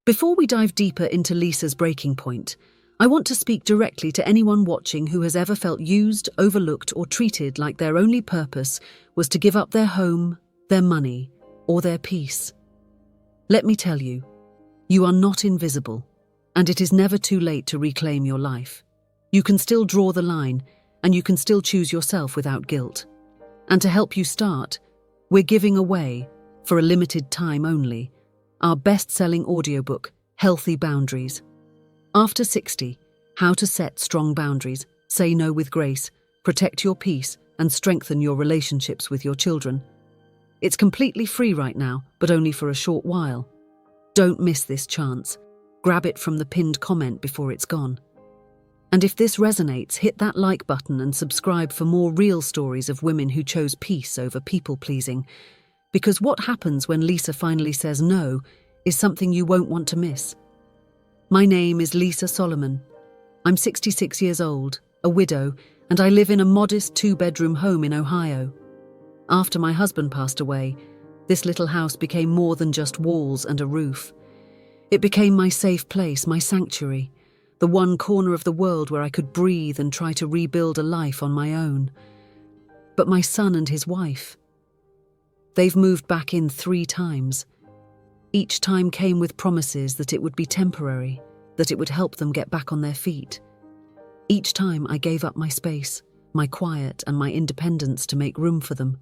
Before we dive deeper into Lisa's breaking point, I want to speak directly to anyone watching who has ever felt used, overlooked, or treated like their only purpose was to give up their home, their money, or their peace. Let me tell you, you are not invisible, and it is never too late to reclaim your life. You can still draw the line, and you can still choose yourself without guilt. And to help you start, we're giving away, for a limited time only, our best-selling audiobook, Healthy Boundaries. After 60, How to Set Strong Boundaries, Say No with Grace, Protect Your Peace, and Strengthen Your Relationships with Your Children. It's completely free right now, but only for a short while. Don't miss this chance. Grab it from the pinned comment before it's gone. And if this resonates, hit that like button and subscribe for more real stories of women who chose peace over people-pleasing. Because what happens when Lisa finally says no is something you won't want to miss. My name is Lisa Solomon. I'm 66 years old, a widow, and I live in a modest 2-bedroom home in Ohio. After my husband passed away, this little house became more than just walls and a roof. It became my safe place, my sanctuary, the one corner of the world where I could breathe and try to rebuild a life on my own. But my son and his wife, they've moved back in 3 times. Each time came with promises that it would be temporary, that it would help them get back on their feet. Each time I gave up my space, my quiet and my independence to make room for them.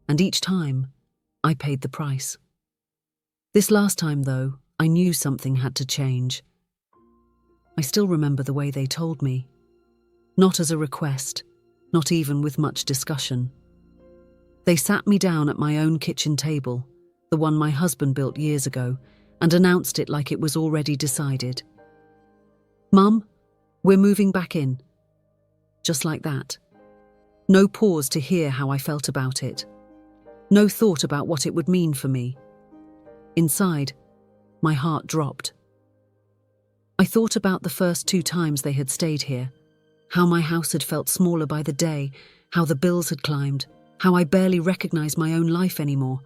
And each time, I paid the price. This last time, though, I knew something had to change. I still remember the way they told me. Not as a request, not even with much discussion. They sat me down at my own kitchen table, the one my husband built years ago, and announced it like it was already decided. "Mum, we're moving back in." Just like that. No pause to hear how I felt about it. No thought about what it would mean for me. Inside, my heart dropped. I thought about the first 2 times they had stayed here, how my house had felt smaller by the day, how the bills had climbed, how I barely recognized my own life anymore.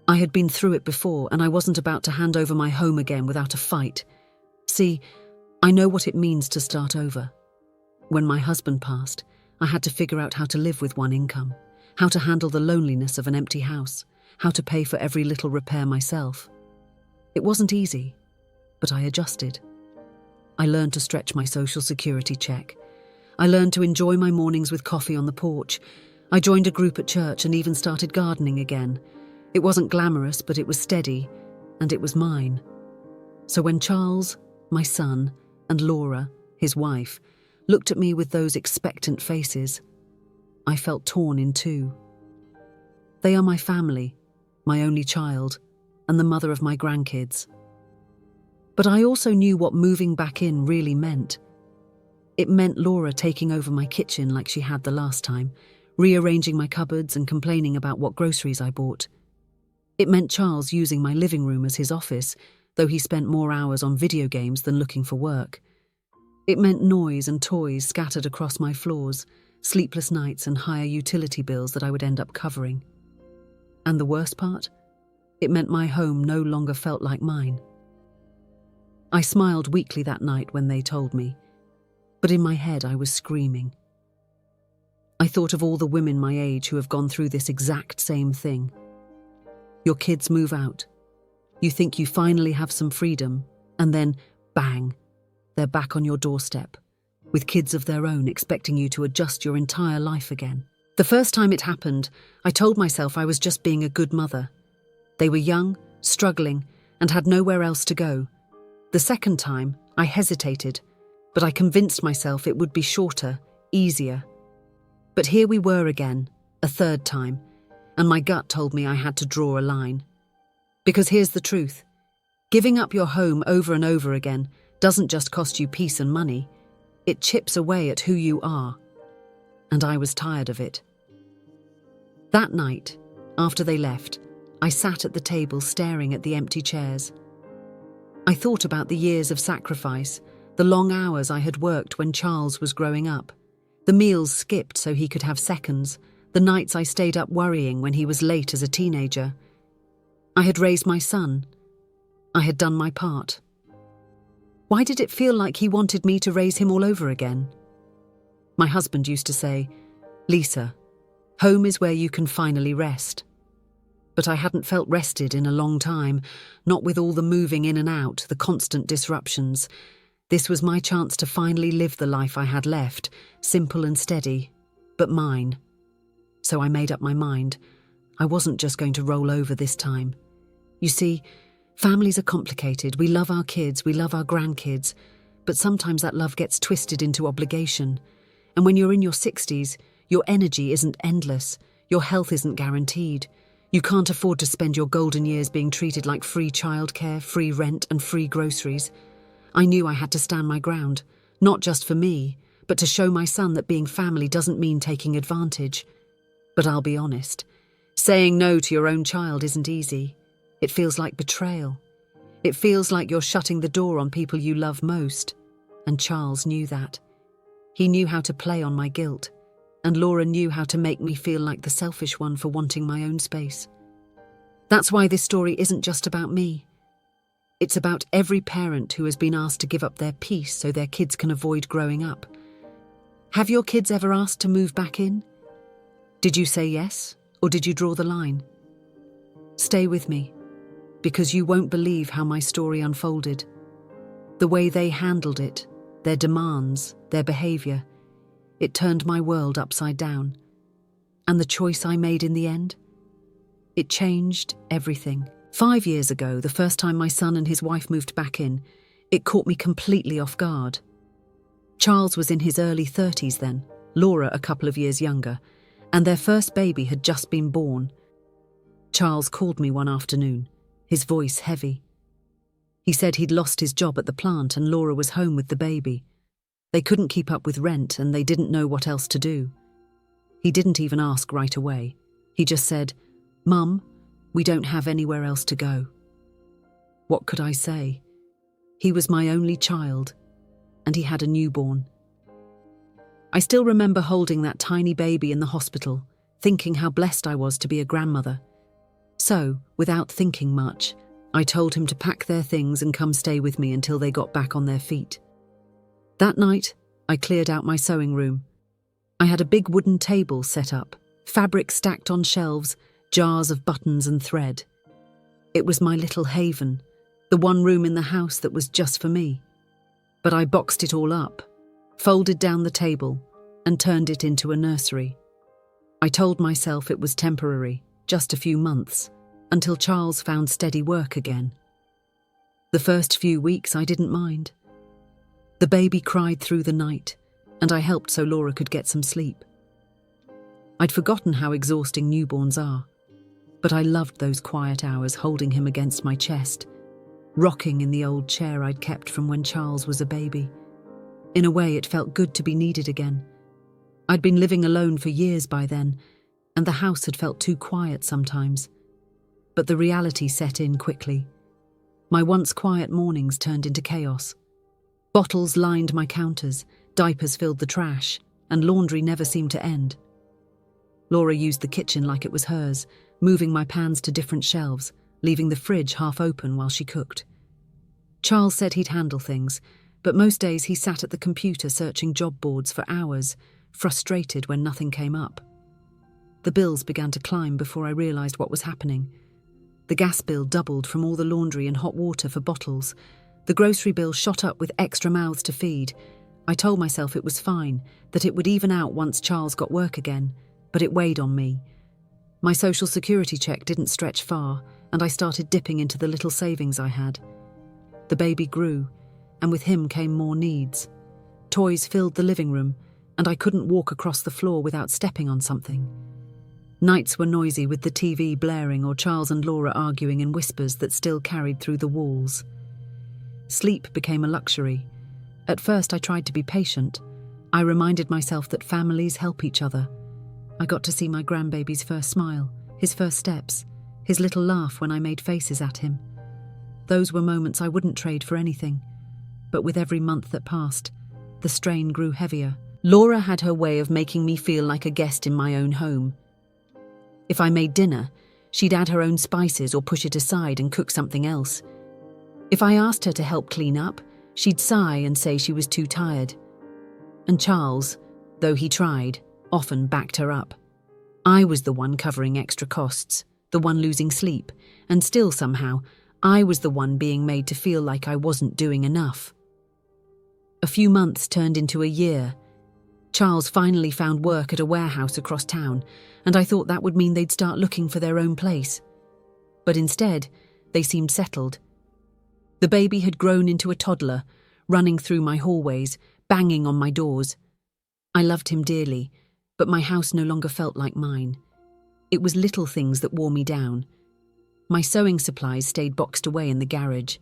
I had been through it before, and I wasn't about to hand over my home again without a fight. See, I know what it means to start over. When my husband passed, I had to figure out how to live with one income, how to handle the loneliness of an empty house, how to pay for every little repair myself. It wasn't easy, but I adjusted. I learned to stretch my social security check. I learned to enjoy my mornings with coffee on the porch. I joined a group at church and even started gardening again. It wasn't glamorous, but it was steady, and it was mine. So when Charles, my son, and Laura, his wife, looked at me with those expectant faces, I felt torn in two. They are my family, my only child, and the mother of my grandkids. But I also knew what moving back in really meant. It meant Laura taking over my kitchen like she had the last time, rearranging my cupboards and complaining about what groceries I bought. It meant Charles using my living room as his office, though he spent more hours on video games than looking for work. It meant noise and toys scattered across my floors, sleepless nights and higher utility bills that I would end up covering. And the worst part? It meant my home no longer felt like mine. I smiled weakly that night when they told me, but in my head I was screaming. I thought of all the women my age who have gone through this exact same thing. Your kids move out. You think you finally have some freedom, and then, bang, they're back on your doorstep, with kids of their own expecting you to adjust your entire life again. The first time it happened, I told myself I was just being a good mother. They were young, struggling, and had nowhere else to go. The second time, I hesitated, but I convinced myself it would be shorter, easier. But here we were again, a third time, and my gut told me I had to draw a line. Because here's the truth. Giving up your home over and over again doesn't just cost you peace and money, it chips away at who you are. And I was tired of it. That night, after they left, I sat at the table staring at the empty chairs. I thought about the years of sacrifice, the long hours I had worked when Charles was growing up, the meals skipped so he could have seconds, the nights I stayed up worrying when he was late as a teenager. I had raised my son, I had done my part. Why did it feel like he wanted me to raise him all over again? My husband used to say, "Lisa, home is where you can finally rest." But I hadn't felt rested in a long time, not with all the moving in and out, the constant disruptions. This was my chance to finally live the life I had left, simple and steady, but mine. So I made up my mind. I wasn't just going to roll over this time. You see, families are complicated. We love our kids, we love our grandkids, but sometimes that love gets twisted into obligation. And when you're in your 60s, your energy isn't endless, your health isn't guaranteed. You can't afford to spend your golden years being treated like free childcare, free rent, and free groceries. I knew I had to stand my ground, not just for me, but to show my son that being family doesn't mean taking advantage. But I'll be honest, saying no to your own child isn't easy. It feels like betrayal. It feels like you're shutting the door on people you love most. And Charles knew that. He knew how to play on my guilt. And Laura knew how to make me feel like the selfish one for wanting my own space. That's why this story isn't just about me. It's about every parent who has been asked to give up their peace so their kids can avoid growing up. Have your kids ever asked to move back in? Did you say yes, or did you draw the line? Stay with me, because you won't believe how my story unfolded. The way they handled it, their demands, their behaviour, it turned my world upside down. And the choice I made in the end? It changed everything. 5 years ago, the first time my son and his wife moved back in, it caught me completely off guard. Charles was in his early 30s then, Laura a couple of years younger, and their first baby had just been born. Charles called me one afternoon, his voice heavy. He said he'd lost his job at the plant and Laura was home with the baby. They couldn't keep up with rent and they didn't know what else to do. He didn't even ask right away. He just said, "Mum, we don't have anywhere else to go." What could I say? He was my only child, and he had a newborn. I still remember holding that tiny baby in the hospital, thinking how blessed I was to be a grandmother. So, without thinking much, I told him to pack their things and come stay with me until they got back on their feet. That night, I cleared out my sewing room. I had a big wooden table set up, fabric stacked on shelves, jars of buttons and thread. It was my little haven, the one room in the house that was just for me. But I boxed it all up, folded down the table, and turned it into a nursery. I told myself it was temporary, just a few months, until Charles found steady work again. The first few weeks I didn't mind. The baby cried through the night, and I helped so Laura could get some sleep. I'd forgotten how exhausting newborns are, but I loved those quiet hours holding him against my chest, rocking in the old chair I'd kept from when Charles was a baby. In a way, it felt good to be needed again. I'd been living alone for years by then, and the house had felt too quiet sometimes. But the reality set in quickly. My once quiet mornings turned into chaos. Bottles lined my counters, diapers filled the trash, and laundry never seemed to end. Laura used the kitchen like it was hers, moving my pans to different shelves, leaving the fridge half open while she cooked. Charles said he'd handle things, but most days he sat at the computer searching job boards for hours, frustrated when nothing came up. The bills began to climb before I realised what was happening. The gas bill doubled from all the laundry and hot water for bottles. The grocery bill shot up with extra mouths to feed. I told myself it was fine, that it would even out once Charles got work again, but it weighed on me. My social security check didn't stretch far, and I started dipping into the little savings I had. The baby grew, and with him came more needs. Toys filled the living room, and I couldn't walk across the floor without stepping on something. Nights were noisy with the TV blaring or Charles and Laura arguing in whispers that still carried through the walls. Sleep became a luxury. At first I tried to be patient. I reminded myself that families help each other. I got to see my grandbaby's first smile, his first steps, his little laugh when I made faces at him. Those were moments I wouldn't trade for anything. But with every month that passed, the strain grew heavier. Laura had her way of making me feel like a guest in my own home. If I made dinner, she'd add her own spices or push it aside and cook something else. If I asked her to help clean up, she'd sigh and say she was too tired. And Charles, though he tried, often backed her up. I was the one covering extra costs, the one losing sleep, and still somehow, I was the one being made to feel like I wasn't doing enough. A few months turned into a year. Charles finally found work at a warehouse across town, and I thought that would mean they'd start looking for their own place. But instead, they seemed settled. The baby had grown into a toddler, running through my hallways, banging on my doors. I loved him dearly, but my house no longer felt like mine. It was little things that wore me down. My sewing supplies stayed boxed away in the garage.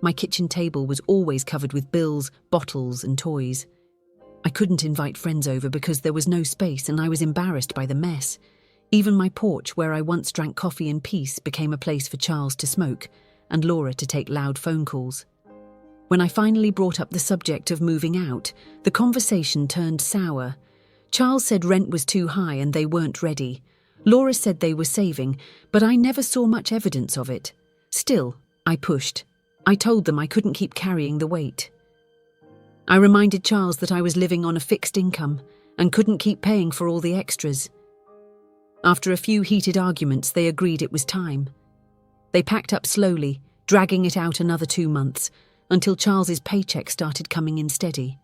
My kitchen table was always covered with bills, bottles, and toys. I couldn't invite friends over because there was no space and I was embarrassed by the mess. Even my porch, where I once drank coffee in peace, became a place for Charles to smoke and Laura to take loud phone calls. When I finally brought up the subject of moving out, the conversation turned sour. Charles said rent was too high and they weren't ready. Laura said they were saving, but I never saw much evidence of it. Still, I pushed. I told them I couldn't keep carrying the weight. I reminded Charles that I was living on a fixed income and couldn't keep paying for all the extras. After a few heated arguments, they agreed it was time. They packed up slowly, dragging it out another 2 months, until Charles's paycheck started coming in steady.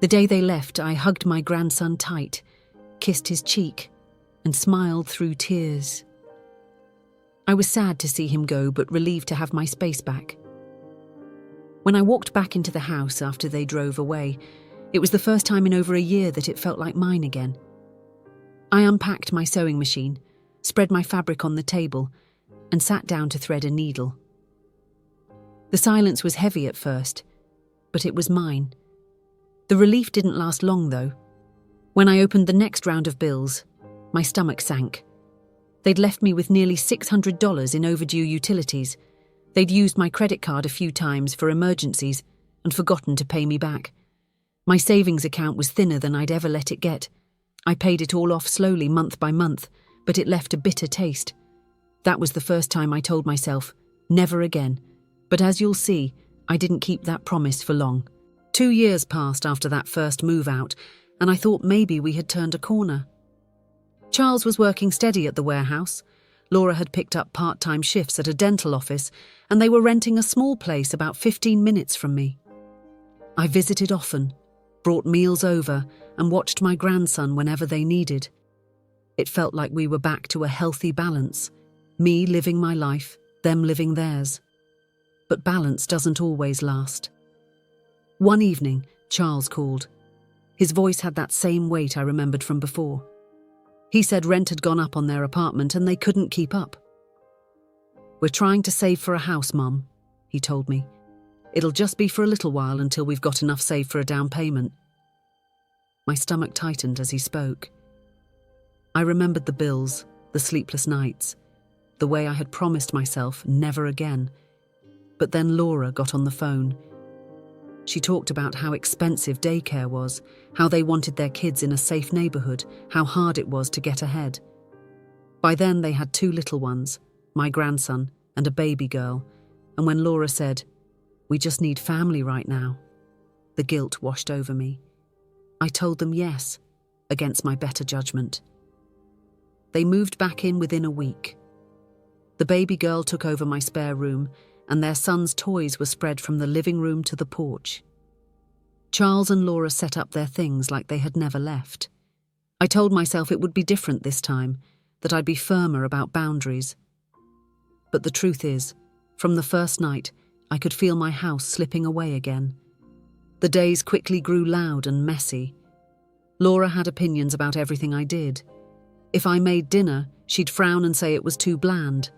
The day they left, I hugged my grandson tight, kissed his cheek, and smiled through tears. I was sad to see him go, but relieved to have my space back. When I walked back into the house after they drove away, it was the first time in over a year that it felt like mine again. I unpacked my sewing machine, spread my fabric on the table, and sat down to thread a needle. The silence was heavy at first, but it was mine. The relief didn't last long, though. When I opened the next round of bills, my stomach sank. They'd left me with nearly $600 in overdue utilities. They'd used my credit card a few times for emergencies and forgotten to pay me back. My savings account was thinner than I'd ever let it get. I paid it all off slowly, month by month, but it left a bitter taste. That was the first time I told myself, never again. But as you'll see, I didn't keep that promise for long. 2 years passed after that first move out, and I thought maybe we had turned a corner. Charles was working steady at the warehouse. Laura had picked up part-time shifts at a dental office, and they were renting a small place about 15 minutes from me. I visited often, brought meals over, and watched my grandson whenever they needed. It felt like we were back to a healthy balance. Me living my life, them living theirs. But balance doesn't always last. One evening, Charles called. His voice had that same weight I remembered from before. He said rent had gone up on their apartment and they couldn't keep up. "We're trying to save for a house, Mum," he told me. "It'll just be for a little while until we've got enough saved for a down payment." My stomach tightened as he spoke. I remembered the bills, the sleepless nights, the way I had promised myself never again. But then Laura got on the phone. She talked about how expensive daycare was, how they wanted their kids in a safe neighborhood, how hard it was to get ahead. By then they had 2 little ones, my grandson and a baby girl, and when Laura said, "We just need family right now," the guilt washed over me. I told them yes, against my better judgment. They moved back in within a week. The baby girl took over my spare room, and their son's toys were spread from the living room to the porch. Charles and Laura set up their things like they had never left. I told myself it would be different this time, that I'd be firmer about boundaries. But the truth is, from the first night, I could feel my house slipping away again. The days quickly grew loud and messy. Laura had opinions about everything I did. If I made dinner, she'd frown and say it was too bland.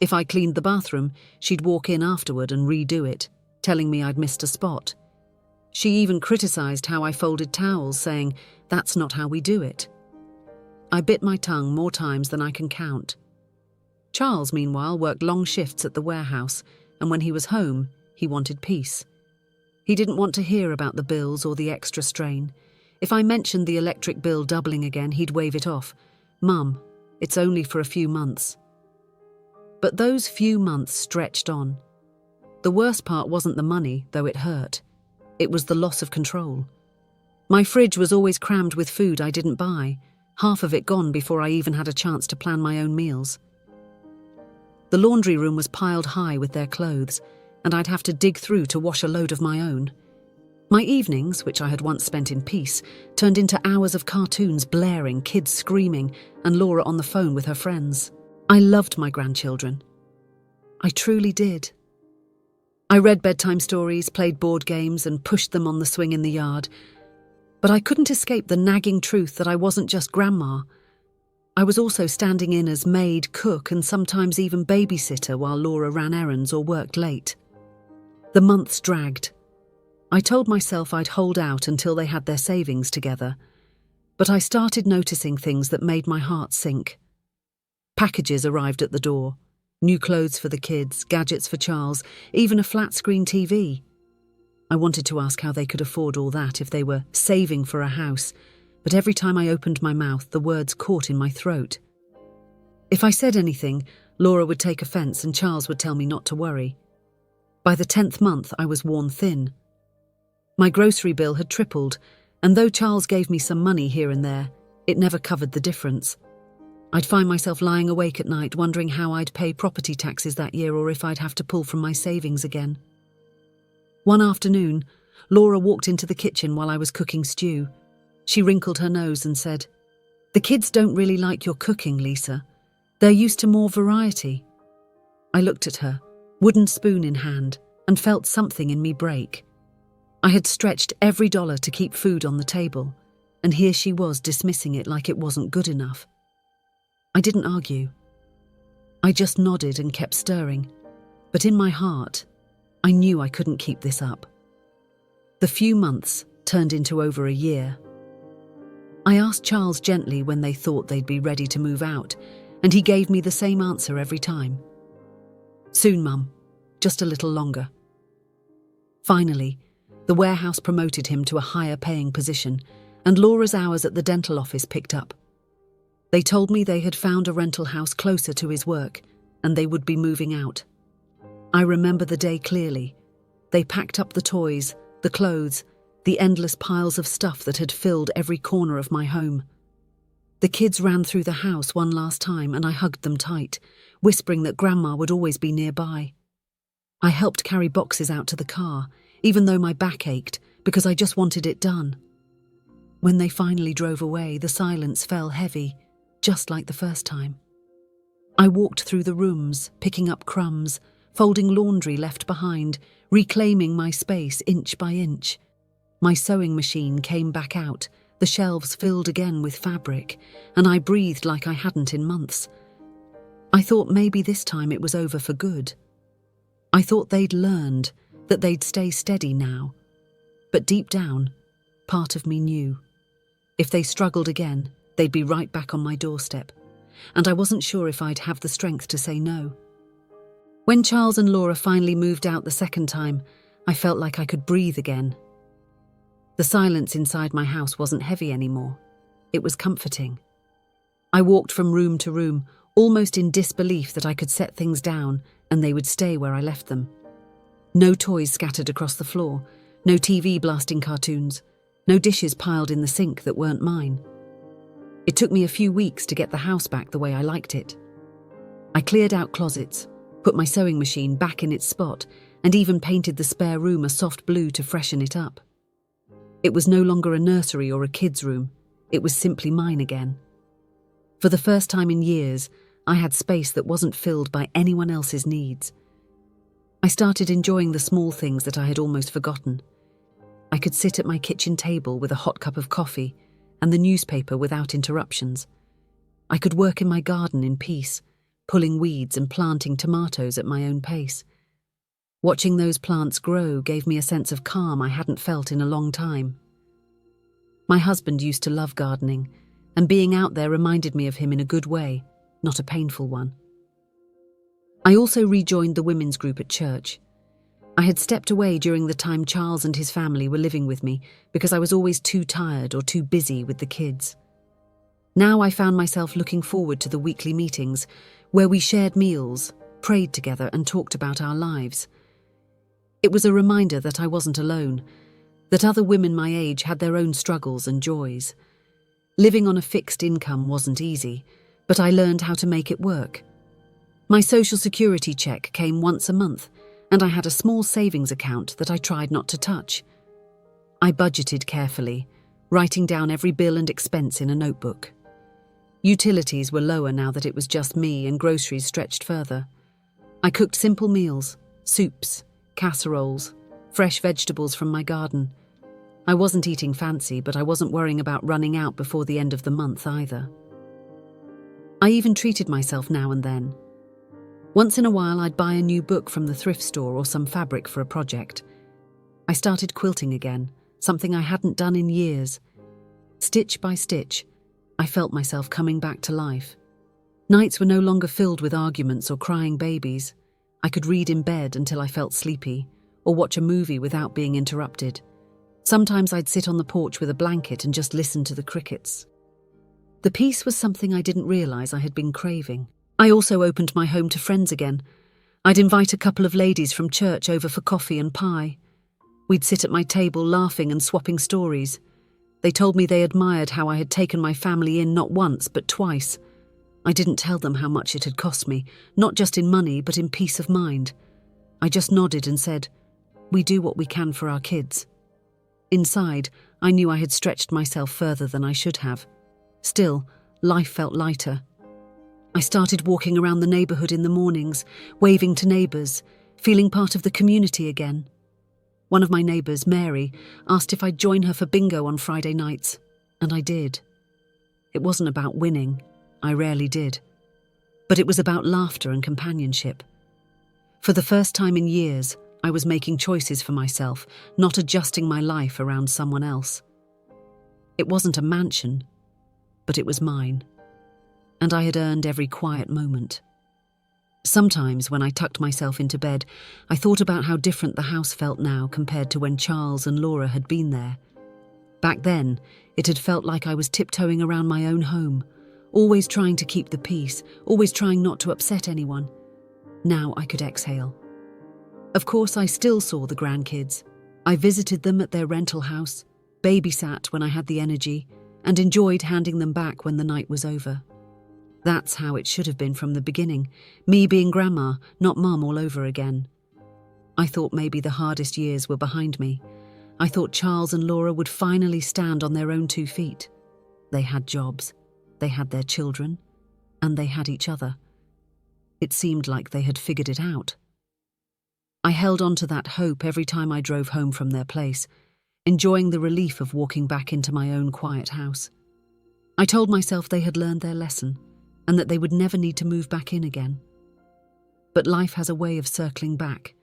If I cleaned the bathroom, she'd walk in afterward and redo it, telling me I'd missed a spot. She even criticized how I folded towels, saying, "That's not how we do it." I bit my tongue more times than I can count. Charles, meanwhile, worked long shifts at the warehouse, and when he was home, he wanted peace. He didn't want to hear about the bills or the extra strain. If I mentioned the electric bill doubling again, he'd wave it off. "Mum, it's only for a few months." But those few months stretched on. The worst part wasn't the money, though it hurt. It was the loss of control. My fridge was always crammed with food I didn't buy, half of it gone before I even had a chance to plan my own meals. The laundry room was piled high with their clothes, and I'd have to dig through to wash a load of my own. My evenings, which I had once spent in peace, turned into hours of cartoons blaring, kids screaming, and Laura on the phone with her friends. I loved my grandchildren. I truly did. I read bedtime stories, played board games, and pushed them on the swing in the yard. But I couldn't escape the nagging truth that I wasn't just grandma. I was also standing in as maid, cook, and sometimes even babysitter while Laura ran errands or worked late. The months dragged. I told myself I'd hold out until they had their savings together, but I started noticing things that made my heart sink. Packages arrived at the door. New clothes for the kids, gadgets for Charles, even a flat-screen TV. I wanted to ask how they could afford all that if they were saving for a house, but every time I opened my mouth, the words caught in my throat. If I said anything, Laura would take offence and Charles would tell me not to worry. By the 10th month, I was worn thin. My grocery bill had tripled, and though Charles gave me some money here and there, it never covered the difference. I'd find myself lying awake at night wondering how I'd pay property taxes that year or if I'd have to pull from my savings again. One afternoon, Laura walked into the kitchen while I was cooking stew. She wrinkled her nose and said, "The kids don't really like your cooking, Lisa. They're used to more variety." I looked at her, wooden spoon in hand, and felt something in me break. I had stretched every dollar to keep food on the table, and here she was dismissing it like it wasn't good enough. I didn't argue. I just nodded and kept stirring, but in my heart, I knew I couldn't keep this up. The few months turned into over a year. I asked Charles gently when they thought they'd be ready to move out, and he gave me the same answer every time. "Soon, Mum. Just a little longer." Finally, the warehouse promoted him to a higher-paying position, and Laura's hours at the dental office picked up. They told me they had found a rental house closer to his work, and they would be moving out. I remember the day clearly. They packed up the toys, the clothes, the endless piles of stuff that had filled every corner of my home. The kids ran through the house one last time and I hugged them tight, whispering that Grandma would always be nearby. I helped carry boxes out to the car, even though my back ached, because I just wanted it done. When they finally drove away, the silence fell heavy, just like the first time. I walked through the rooms, picking up crumbs, folding laundry left behind, reclaiming my space inch by inch. My sewing machine came back out, the shelves filled again with fabric, and I breathed like I hadn't in months. I thought maybe this time it was over for good. I thought they'd learned, that they'd stay steady now. But deep down, part of me knew. If they struggled again, they'd be right back on my doorstep, and I wasn't sure if I'd have the strength to say no. When Charles and Laura finally moved out the second time, I felt like I could breathe again. The silence inside my house wasn't heavy anymore. It was comforting. I walked from room to room, almost in disbelief that I could set things down and they would stay where I left them. No toys scattered across the floor, no TV blasting cartoons, no dishes piled in the sink that weren't mine. It took me a few weeks to get the house back the way I liked it. I cleared out closets, put my sewing machine back in its spot, and even painted the spare room a soft blue to freshen it up. It was no longer a nursery or a kid's room. It was simply mine again. For the first time in years, I had space that wasn't filled by anyone else's needs. I started enjoying the small things that I had almost forgotten. I could sit at my kitchen table with a hot cup of coffee and the newspaper without interruptions. I could work in my garden in peace, pulling weeds and planting tomatoes at my own pace. Watching those plants grow gave me a sense of calm I hadn't felt in a long time. My husband used to love gardening, and being out there reminded me of him in a good way, not a painful one. I also rejoined the women's group at church. I had stepped away during the time Charles and his family were living with me because I was always too tired or too busy with the kids. Now I found myself looking forward to the weekly meetings where we shared meals, prayed together and talked about our lives. It was a reminder that I wasn't alone, that other women my age had their own struggles and joys. Living on a fixed income wasn't easy, but I learned how to make it work. My social security check came once a month, and I had a small savings account that I tried not to touch. I budgeted carefully, writing down every bill and expense in a notebook. Utilities were lower now that it was just me, and groceries stretched further. I cooked simple meals, soups, casseroles, fresh vegetables from my garden. I wasn't eating fancy, but I wasn't worrying about running out before the end of the month either. I even treated myself now and then. Once in a while, I'd buy a new book from the thrift store or some fabric for a project. I started quilting again, something I hadn't done in years. Stitch by stitch, I felt myself coming back to life. Nights were no longer filled with arguments or crying babies. I could read in bed until I felt sleepy, or watch a movie without being interrupted. Sometimes I'd sit on the porch with a blanket and just listen to the crickets. The peace was something I didn't realize I had been craving. I also opened my home to friends again. I'd invite a couple of ladies from church over for coffee and pie. We'd sit at my table laughing and swapping stories. They told me they admired how I had taken my family in not once but twice. I didn't tell them how much it had cost me, not just in money but in peace of mind. I just nodded and said, "We do what we can for our kids." Inside, I knew I had stretched myself further than I should have. Still, life felt lighter. I started walking around the neighborhood in the mornings, waving to neighbors, feeling part of the community again. One of my neighbors, Mary, asked if I'd join her for bingo on Friday nights, and I did. It wasn't about winning, I rarely did, but it was about laughter and companionship. For the first time in years, I was making choices for myself, not adjusting my life around someone else. It wasn't a mansion, but it was mine, and I had earned every quiet moment. Sometimes, when I tucked myself into bed, I thought about how different the house felt now compared to when Charles and Laura had been there. Back then, it had felt like I was tiptoeing around my own home, always trying to keep the peace, always trying not to upset anyone. Now I could exhale. Of course, I still saw the grandkids. I visited them at their rental house, babysat when I had the energy, and enjoyed handing them back when the night was over. That's how it should have been from the beginning, me being grandma, not mum all over again. I thought maybe the hardest years were behind me. I thought Charles and Laura would finally stand on their own 2 feet. They had jobs, they had their children, and they had each other. It seemed like they had figured it out. I held on to that hope every time I drove home from their place, enjoying the relief of walking back into my own quiet house. I told myself they had learned their lesson, and that they would never need to move back in again. But life has a way of circling back,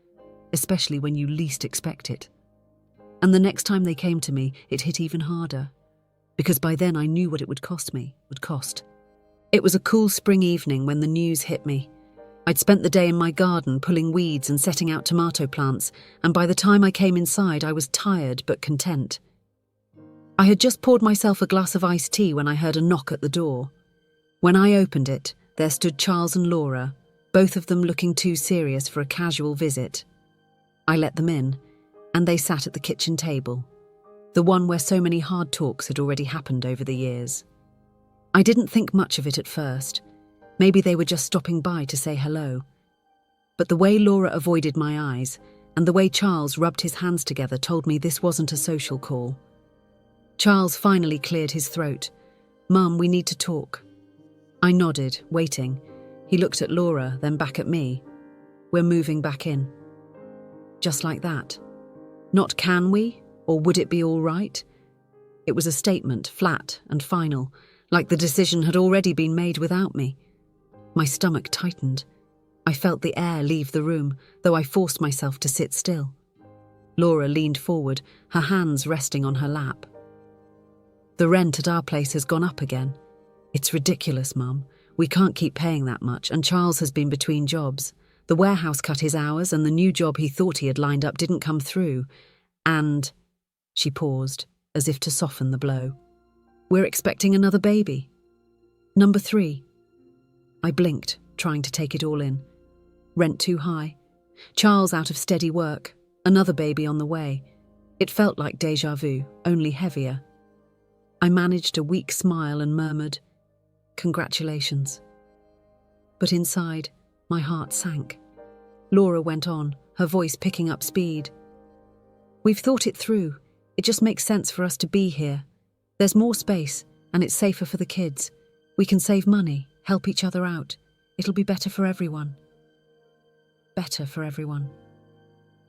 especially when you least expect it. And the next time they came to me, it hit even harder, because by then I knew what it would cost. It was a cool spring evening when the news hit me. I'd spent the day in my garden pulling weeds and setting out tomato plants, and by the time I came inside, I was tired but content. I had just poured myself a glass of iced tea when I heard a knock at the door. When I opened it, there stood Charles and Laura, both of them looking too serious for a casual visit. I let them in, and they sat at the kitchen table, the one where so many hard talks had already happened over the years. I didn't think much of it at first. Maybe they were just stopping by to say hello. But the way Laura avoided my eyes, and the way Charles rubbed his hands together told me this wasn't a social call. Charles finally cleared his throat. "Mum, we need to talk." I nodded, waiting. He looked at Laura, then back at me. "We're moving back in." Just like that. Not "can we?" or "would it be all right?" It was a statement, flat and final, like the decision had already been made without me. My stomach tightened. I felt the air leave the room, though I forced myself to sit still. Laura leaned forward, her hands resting on her lap. "The rent at our place has gone up again. It's ridiculous, Mum. We can't keep paying that much, and Charles has been between jobs. The warehouse cut his hours, and the new job he thought he had lined up didn't come through. And..." She paused, as if to soften the blow. "We're expecting another baby. Number 3. I blinked, trying to take it all in. Rent too high. Charles out of steady work. Another baby on the way. It felt like déjà vu, only heavier. I managed a weak smile and murmured, "Congratulations." But inside, my heart sank. Laura went on, her voice picking up speed. "We've thought it through. It just makes sense for us to be here. There's more space, and it's safer for the kids. We can save money, help each other out. It'll be better for everyone." Better for everyone.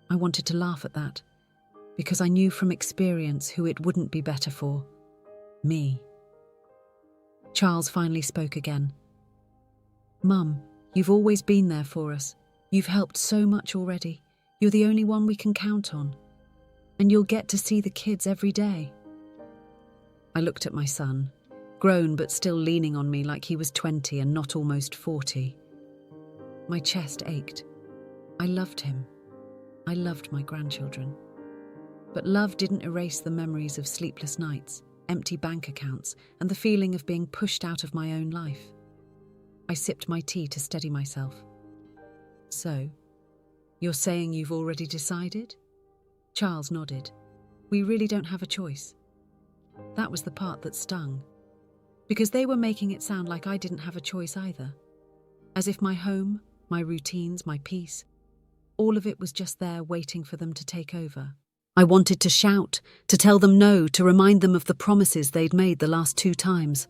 I wanted to laugh at that, because I knew from experience who it wouldn't be better for. Me. Charles finally spoke again. "Mum, you've always been there for us. You've helped so much already. You're the only one we can count on. And you'll get to see the kids every day." I looked at my son, grown but still leaning on me like he was 20 and not almost 40. My chest ached. I loved him. I loved my grandchildren. But love didn't erase the memories of sleepless nights, empty bank accounts, and the feeling of being pushed out of my own life. I sipped my tea to steady myself. "So, you're saying you've already decided?" Charles nodded. "We really don't have a choice." That was the part that stung, because they were making it sound like I didn't have a choice either. As if my home, my routines, my peace, all of it was just there waiting for them to take over. I wanted to shout, to tell them no, to remind them of the promises they'd made the last 2 times.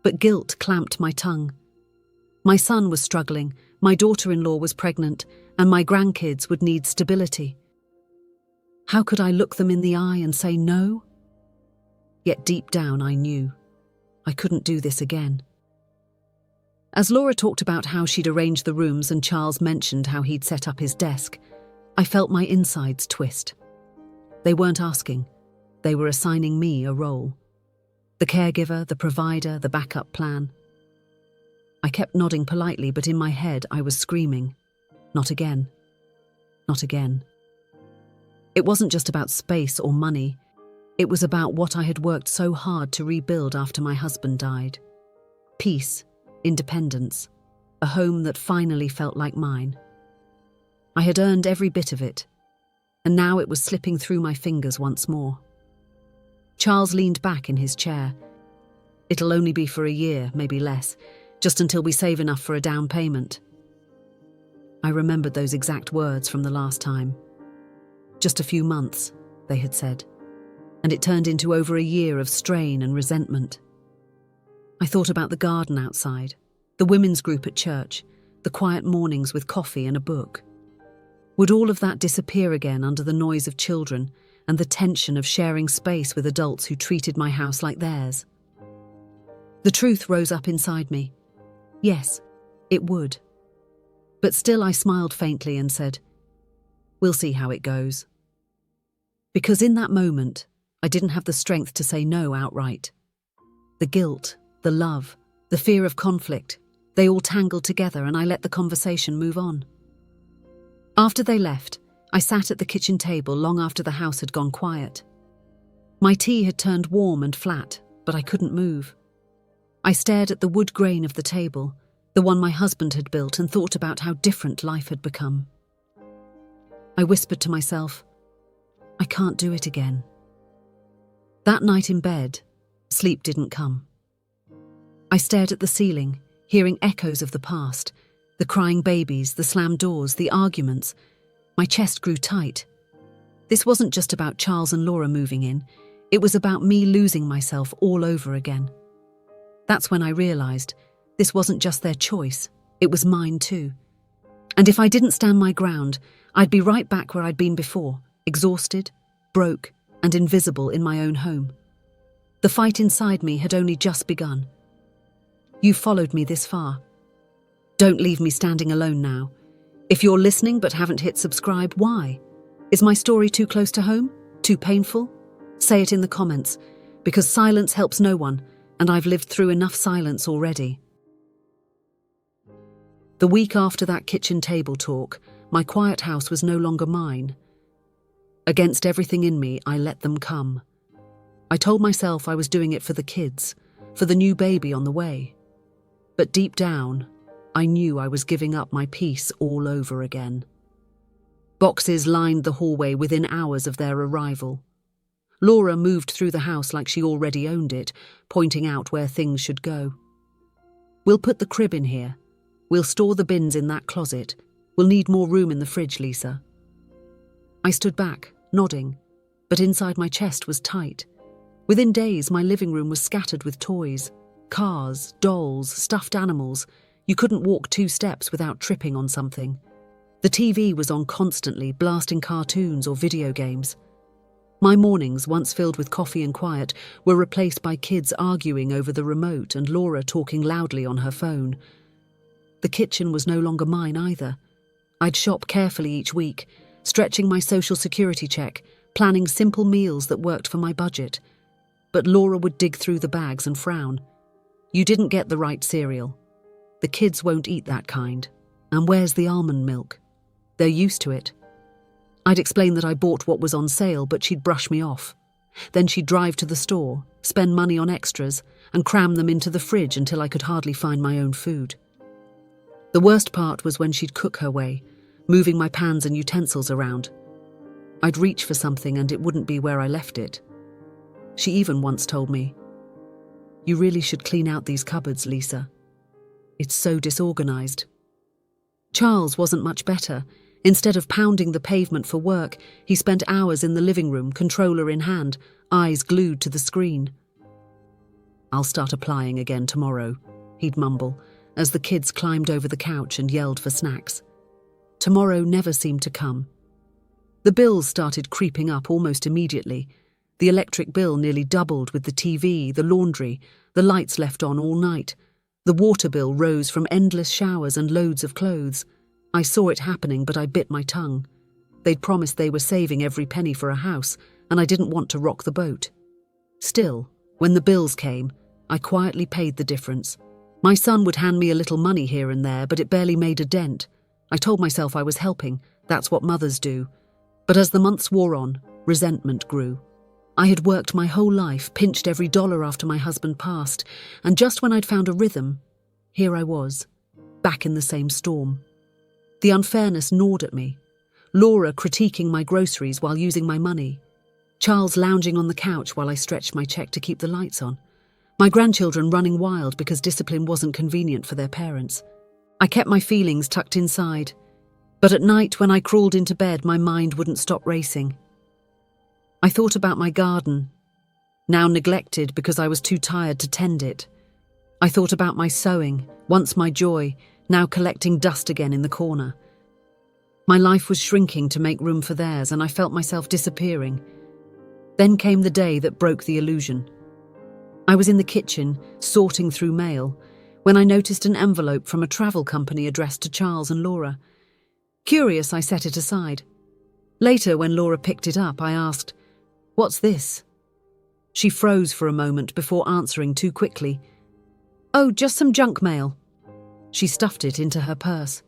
But guilt clamped my tongue. My son was struggling, my daughter-in-law was pregnant, and my grandkids would need stability. How could I look them in the eye and say no? Yet deep down I knew I couldn't do this again. As Laura talked about how she'd arranged the rooms and Charles mentioned how he'd set up his desk, I felt my insides twist. They weren't asking. They were assigning me a role. The caregiver, the provider, the backup plan. I kept nodding politely, but in my head I was screaming, "Not again. Not again." It wasn't just about space or money. It was about what I had worked so hard to rebuild after my husband died. Peace, independence, a home that finally felt like mine. I had earned every bit of it, and now it was slipping through my fingers once more. Charles leaned back in his chair. "It'll only be for a year, maybe less, just until we save enough for a down payment." I remembered those exact words from the last time. Just a few months, they had said, and it turned into over a year of strain and resentment. I thought about the garden outside, the women's group at church, the quiet mornings with coffee and a book. Would all of that disappear again under the noise of children and the tension of sharing space with adults who treated my house like theirs? The truth rose up inside me. Yes, it would. But still I smiled faintly and said, "We'll see how it goes." Because in that moment, I didn't have the strength to say no outright. The guilt, the love, the fear of conflict, they all tangled together, and I let the conversation move on. After they left, I sat at the kitchen table long after the house had gone quiet. My tea had turned warm and flat, but I couldn't move. I stared at the wood grain of the table, the one my husband had built, and thought about how different life had become. I whispered to myself, "I can't do it again." That night in bed, sleep didn't come. I stared at the ceiling, hearing echoes of the past, the crying babies, the slammed doors, the arguments. My chest grew tight. This wasn't just about Charles and Laura moving in. It was about me losing myself all over again. That's when I realized this wasn't just their choice, it was mine too. And if I didn't stand my ground, I'd be right back where I'd been before, exhausted, broke, and invisible in my own home. The fight inside me had only just begun. You followed me this far. Don't leave me standing alone now. If you're listening but haven't hit subscribe, why? Is my story too close to home? Too painful? Say it in the comments, because silence helps no one, and I've lived through enough silence already. The week after that kitchen table talk, my quiet house was no longer mine. Against everything in me, I let them come. I told myself I was doing it for the kids, for the new baby on the way. But deep down, I knew I was giving up my peace all over again. Boxes lined the hallway within hours of their arrival. Laura moved through the house like she already owned it, pointing out where things should go. "We'll put the crib in here. We'll store the bins in that closet. We'll need more room in the fridge, Lisa." I stood back, nodding, but inside my chest was tight. Within days, my living room was scattered with toys, cars, dolls, stuffed animals. You couldn't walk 2 steps without tripping on something. The TV was on constantly, blasting cartoons or video games. My mornings, once filled with coffee and quiet, were replaced by kids arguing over the remote and Laura talking loudly on her phone. The kitchen was no longer mine either. I'd shop carefully each week, stretching my social security check, planning simple meals that worked for my budget. But Laura would dig through the bags and frown. "You didn't get the right cereal. The kids won't eat that kind. And where's the almond milk? They're used to it." I'd explain that I bought what was on sale, but she'd brush me off. Then she'd drive to the store, spend money on extras, and cram them into the fridge until I could hardly find my own food. The worst part was when she'd cook her way, moving my pans and utensils around. I'd reach for something and it wouldn't be where I left it. She even once told me, "You really should clean out these cupboards, Lisa. It's so disorganized." Charles wasn't much better. Instead of pounding the pavement for work, he spent hours in the living room, controller in hand, eyes glued to the screen. "I'll start applying again tomorrow," he'd mumble, as the kids climbed over the couch and yelled for snacks. Tomorrow never seemed to come. The bills started creeping up almost immediately. The electric bill nearly doubled with the TV, the laundry, the lights left on all night. The water bill rose from endless showers and loads of clothes. I saw it happening, but I bit my tongue. They'd promised they were saving every penny for a house, and I didn't want to rock the boat. Still, when the bills came, I quietly paid the difference. My son would hand me a little money here and there, but it barely made a dent. I told myself I was helping. That's what mothers do. But as the months wore on, resentment grew. I had worked my whole life, pinched every dollar after my husband passed, and just when I'd found a rhythm, here I was, back in the same storm. The unfairness gnawed at me. Laura critiquing my groceries while using my money. Charles lounging on the couch while I stretched my check to keep the lights on. My grandchildren running wild because discipline wasn't convenient for their parents. I kept my feelings tucked inside, but at night when I crawled into bed, my mind wouldn't stop racing. I thought about my garden, now neglected because I was too tired to tend it. I thought about my sewing, once my joy, now collecting dust again in the corner. My life was shrinking to make room for theirs, and I felt myself disappearing. Then came the day that broke the illusion. I was in the kitchen, sorting through mail, when I noticed an envelope from a travel company addressed to Charles and Laura. Curious, I set it aside. Later, when Laura picked it up, I asked, "What's this?" She froze for a moment before answering too quickly. "Oh, just some junk mail." She stuffed it into her purse.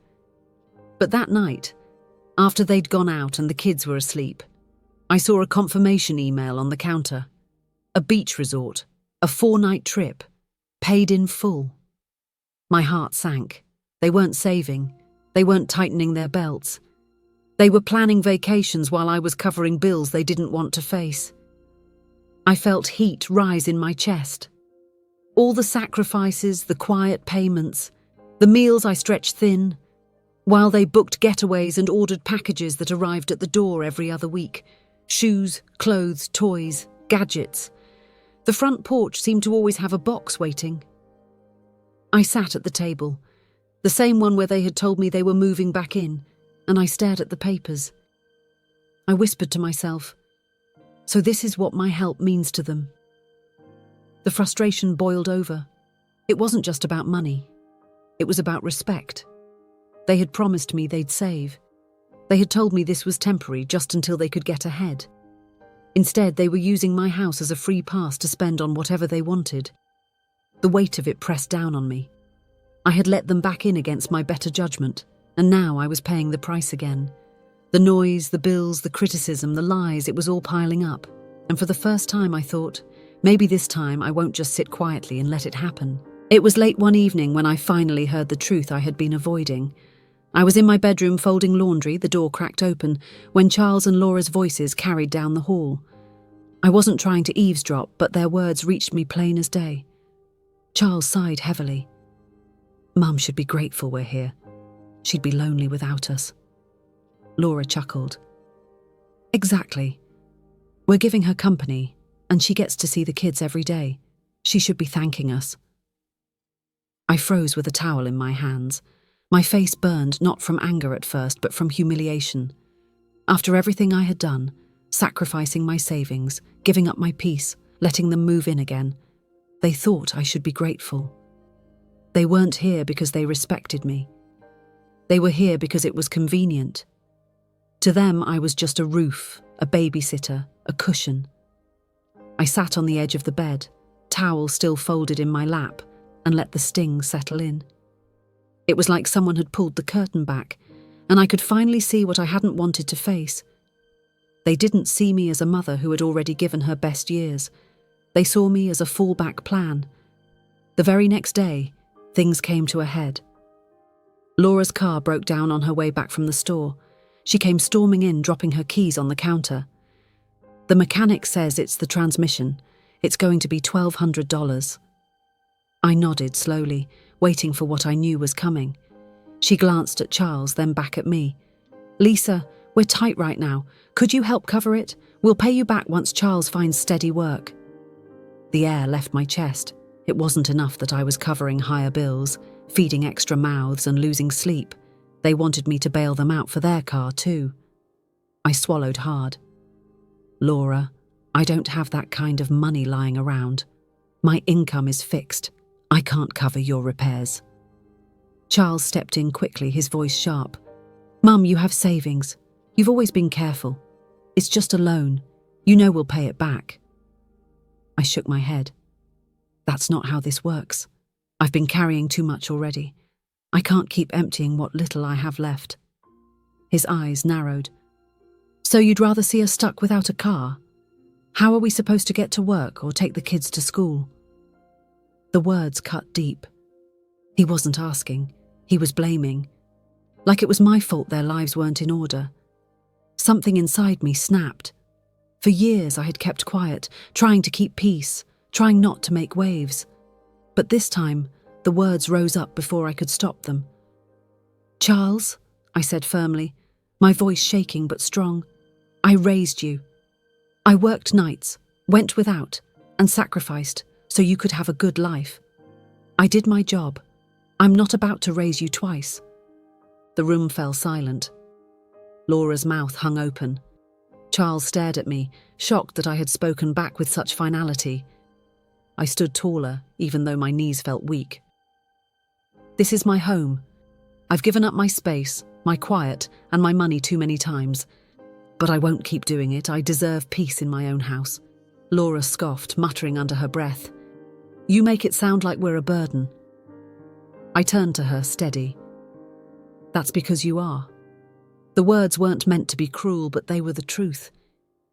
But that night, after they'd gone out and the kids were asleep, I saw a confirmation email on the counter. A beach resort, a 4-night trip, paid in full. My heart sank. They weren't saving. They weren't tightening their belts. They were planning vacations while I was covering bills they didn't want to face. I felt heat rise in my chest. All the sacrifices, the quiet payments, the meals I stretched thin, while they booked getaways and ordered packages that arrived at the door every other week. Shoes, clothes, toys, gadgets. The front porch seemed to always have a box waiting. I sat at the table, the same one where they had told me they were moving back in, and I stared at the papers. I whispered to myself, so this is what my help means to them. The frustration boiled over. It wasn't just about money. It was about respect. They had promised me they'd save. They had told me this was temporary, just until they could get ahead. Instead, they were using my house as a free pass to spend on whatever they wanted. The weight of it pressed down on me. I had let them back in against my better judgment, and now I was paying the price again. The noise, the bills, the criticism, the lies, it was all piling up. And for the first time I thought, maybe this time I won't just sit quietly and let it happen. It was late one evening when I finally heard the truth I had been avoiding. I was in my bedroom folding laundry, the door cracked open, when Charles and Laura's voices carried down the hall. I wasn't trying to eavesdrop, but their words reached me plain as day. Charles sighed heavily. Mum should be grateful we're here. She'd be lonely without us. Laura chuckled. Exactly. We're giving her company, and she gets to see the kids every day. She should be thanking us. I froze with a towel in my hands. My face burned not from anger at first, but from humiliation. After everything I had done, sacrificing my savings, giving up my peace, letting them move in again, they thought I should be grateful. They weren't here because they respected me. They were here because it was convenient. To them, I was just a roof, a babysitter, a cushion. I sat on the edge of the bed, towel still folded in my lap, and let the sting settle in. It was like someone had pulled the curtain back, and I could finally see what I hadn't wanted to face. They didn't see me as a mother who had already given her best years. They saw me as a fallback plan. The very next day, things came to a head. Laura's car broke down on her way back from the store. She came storming in, dropping her keys on the counter. The mechanic says it's the transmission. It's going to be $1,200. I nodded slowly, waiting for what I knew was coming. She glanced at Charles, then back at me. Lisa, we're tight right now. Could you help cover it? We'll pay you back once Charles finds steady work. The air left my chest. It wasn't enough that I was covering higher bills, feeding extra mouths and losing sleep. They wanted me to bail them out for their car too. I swallowed hard. Laura, I don't have that kind of money lying around. My income is fixed. I can't cover your repairs. Charles stepped in quickly, his voice sharp. Mum, you have savings. You've always been careful. It's just a loan. You know we'll pay it back. I shook my head. That's not how this works. I've been carrying too much already. I can't keep emptying what little I have left. His eyes narrowed. So you'd rather see us stuck without a car? How are we supposed to get to work or take the kids to school? The words cut deep. He wasn't asking. He was blaming. Like it was my fault their lives weren't in order. Something inside me snapped. For years I had kept quiet, trying to keep peace, trying not to make waves. But this time, the words rose up before I could stop them. Charles, I said firmly, my voice shaking but strong, I raised you. I worked nights, went without, and sacrificed so you could have a good life. I did my job. I'm not about to raise you twice. The room fell silent. Laura's mouth hung open. Charles stared at me, shocked that I had spoken back with such finality. I stood taller, even though my knees felt weak. This is my home. I've given up my space, my quiet, and my money too many times. But I won't keep doing it. I deserve peace in my own house. Laura scoffed, muttering under her breath. You make it sound like we're a burden. I turned to her, steady. That's because you are. The words weren't meant to be cruel, but they were the truth.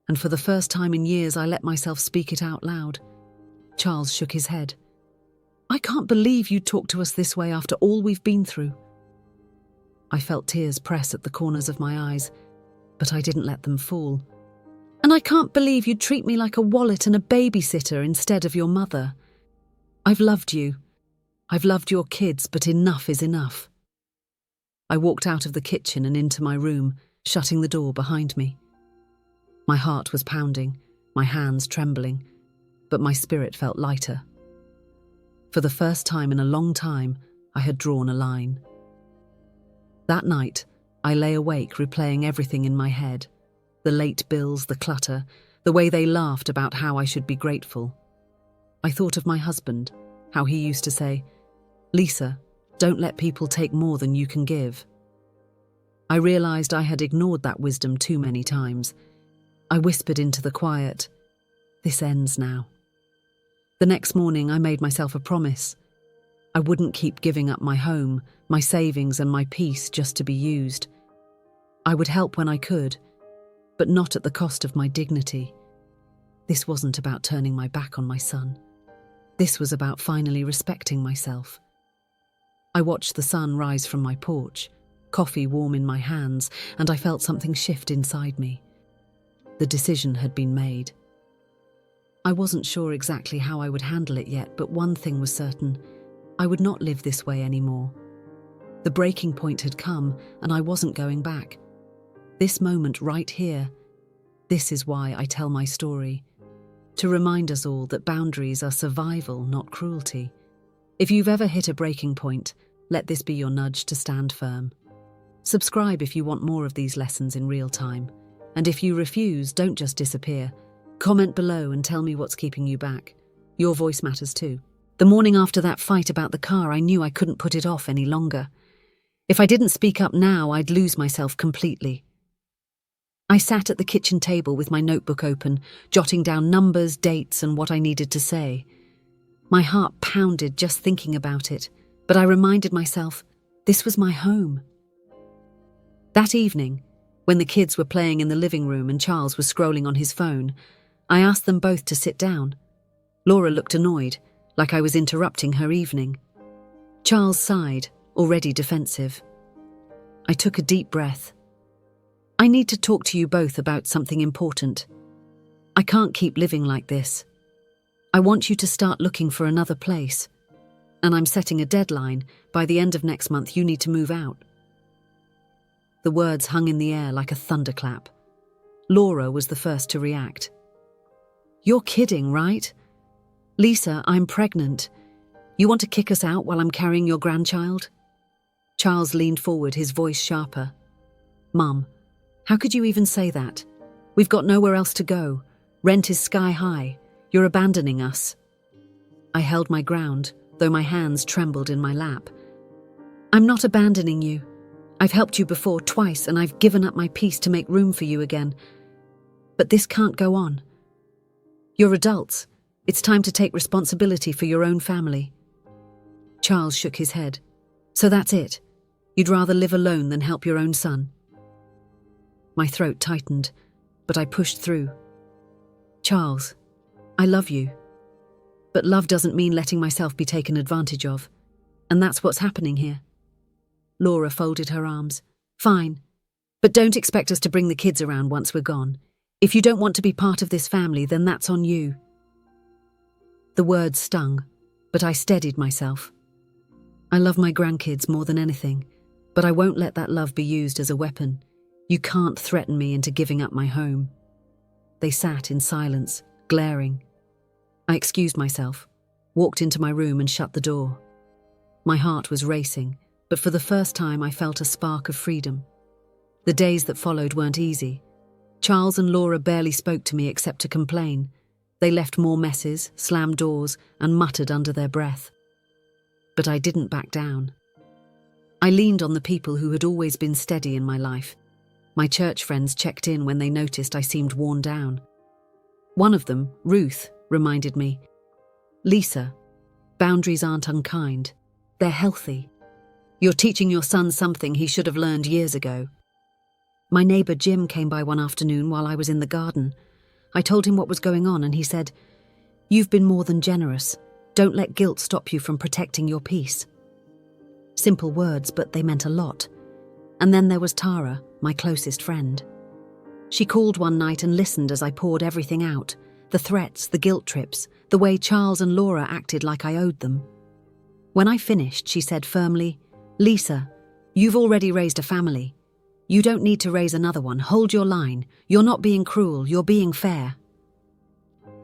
And for the first time in years, I let myself speak it out loud. Charles shook his head. I can't believe you talk to us this way after all we've been through. I felt tears press at the corners of my eyes, but I didn't let them fall. And I can't believe you treat me like a wallet and a babysitter instead of your mother. I've loved you. I've loved your kids, but enough is enough. I walked out of the kitchen and into my room, shutting the door behind me. My heart was pounding, my hands trembling, but my spirit felt lighter. For the first time in a long time, I had drawn a line. That night, I lay awake replaying everything in my head. The late bills, the clutter, the way they laughed about how I should be grateful. I thought of my husband, how he used to say, Lisa, don't let people take more than you can give. I realized I had ignored that wisdom too many times. I whispered into the quiet, this ends now. The next morning I made myself a promise. I wouldn't keep giving up my home, my savings and my peace just to be used. I would help when I could, but not at the cost of my dignity. This wasn't about turning my back on my son. This was about finally respecting myself. I watched the sun rise from my porch, coffee warm in my hands, and I felt something shift inside me. The decision had been made. I wasn't sure exactly how I would handle it yet, but one thing was certain: I would not live this way anymore. The breaking point had come, and I wasn't going back. This moment right here, this is why I tell my story. To remind us all that boundaries are survival, not cruelty. If you've ever hit a breaking point, let this be your nudge to stand firm. Subscribe if you want more of these lessons in real time. And if you refuse, don't just disappear. Comment below and tell me what's keeping you back. Your voice matters too. The morning after that fight about the car, I knew I couldn't put it off any longer. If I didn't speak up now, I'd lose myself completely. I sat at the kitchen table with my notebook open, jotting down numbers, dates, and what I needed to say. My heart pounded just thinking about it, but I reminded myself, this was my home. That evening, when the kids were playing in the living room and Charles was scrolling on his phone, I asked them both to sit down. Laura looked annoyed, like I was interrupting her evening. Charles sighed, already defensive. I took a deep breath. I need to talk to you both about something important. I can't keep living like this. I want you to start looking for another place. And I'm setting a deadline. By the end of next month, you need to move out. The words hung in the air like a thunderclap. Laura was the first to react. You're kidding, right? Lisa, I'm pregnant. You want to kick us out while I'm carrying your grandchild? Charles leaned forward, his voice sharper. Mum, how could you even say that? We've got nowhere else to go. Rent is sky high. You're abandoning us. I held my ground, though my hands trembled in my lap. I'm not abandoning you. I've helped you before twice, and I've given up my peace to make room for you again. But this can't go on. You're adults. It's time to take responsibility for your own family. Charles shook his head. So that's it. You'd rather live alone than help your own son. My throat tightened, but I pushed through. Charles, I love you. But love doesn't mean letting myself be taken advantage of. And that's what's happening here. Laura folded her arms. Fine. But don't expect us to bring the kids around once we're gone. If you don't want to be part of this family, then that's on you. The words stung, but I steadied myself. I love my grandkids more than anything, but I won't let that love be used as a weapon. You can't threaten me into giving up my home. They sat in silence, glaring. I excused myself, walked into my room and shut the door. My heart was racing, but for the first time I felt a spark of freedom. The days that followed weren't easy. Charles and Laura barely spoke to me except to complain. They left more messes, slammed doors, and muttered under their breath. But I didn't back down. I leaned on the people who had always been steady in my life. My church friends checked in when they noticed I seemed worn down. One of them, Ruth, reminded me, Lisa, boundaries aren't unkind. They're healthy. You're teaching your son something he should have learned years ago. My neighbour Jim came by one afternoon while I was in the garden. I told him what was going on and he said, You've been more than generous. Don't let guilt stop you from protecting your peace. Simple words, but they meant a lot. And then there was Tara, my closest friend. She called one night and listened as I poured everything out. The threats, the guilt trips, the way Charles and Laura acted like I owed them. When I finished, she said firmly, Lisa, you've already raised a family. You don't need to raise another one. Hold your line. You're not being cruel, you're being fair.